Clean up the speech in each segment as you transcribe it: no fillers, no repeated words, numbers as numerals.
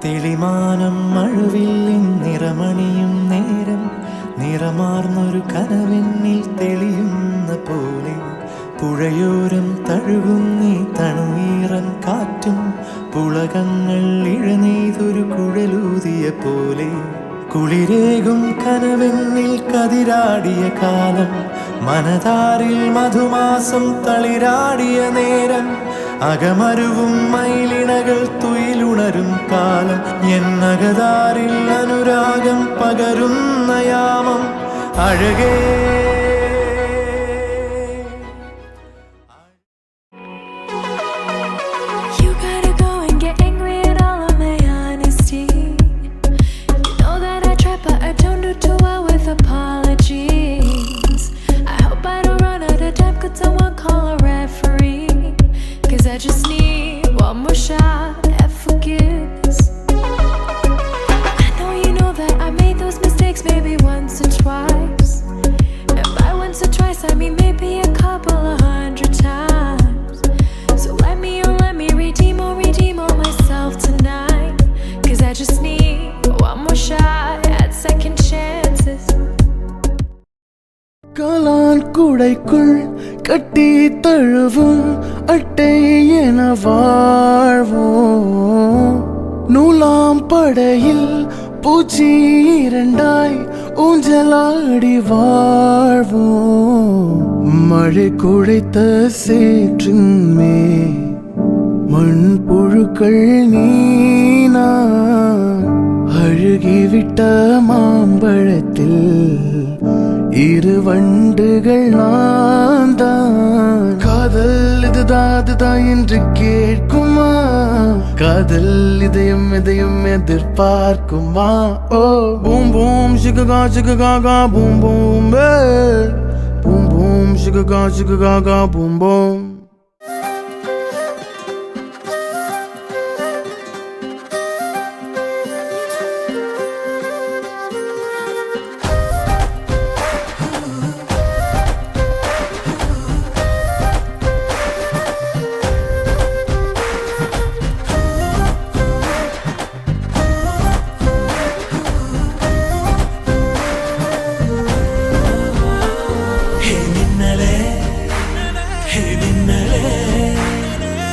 തെളിമാനം മഴവില്ലിൻ നിറമണിയും നേരം നിറമാർന്നൊരു കനവെന്നിൽ തെളിയുന്ന പോലെ പുഴയോരം തഴുകുന്നീ തണുവീറൻ കാറ്റും പുളകങ്ങൾ ഇഴനെയ്തൊരു കുഴലൂതിയ പോലെ കുളിരേകും കനവെന്നിൽ കതിരാടിയ കാലം മനതാരിൽ മധുമാസം തളിരാടിയ നേരം അകമരുവും മയിലിണകൾ തുയിലുണരും കാലം എന്നകതാരിൽ അനുരാഗം പകരുന്ന യാമം അഴകേ. I just need one more shot at forgiveness. I know you know that I made those mistakes maybe once or twice, and by once or twice I mean maybe a couple of 100 times. So let me redeem all myself tonight, 'cause I just need one more shot at second chances. காலான் கூடைக்குள் கட்டி தழுவும் அட்டை என வாழ்வோம். நூலாம் படையில் பூச்சி இரண்டாய் ஊஞ்சலாடி வாழ்வோம். மழை குழைத்த சேற்றின் மே மண் புழுக்கள் நீனா அழுகிவிட்ட மாம்பழத்தில் இரு வண்டுகள் நான் தான். காதல் இதுதான் என்று கேட்குமா? காதல் இதயம் இதயம் எதிர்பார்க்குமா? ஓ பூம் பூம் சிககா சிககா பூம் பூம் பூம் பூம் சிககா பூம் பூம்.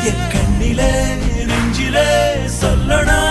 என் கண்ணிலே நெஞ்சிலே சொல்லணும்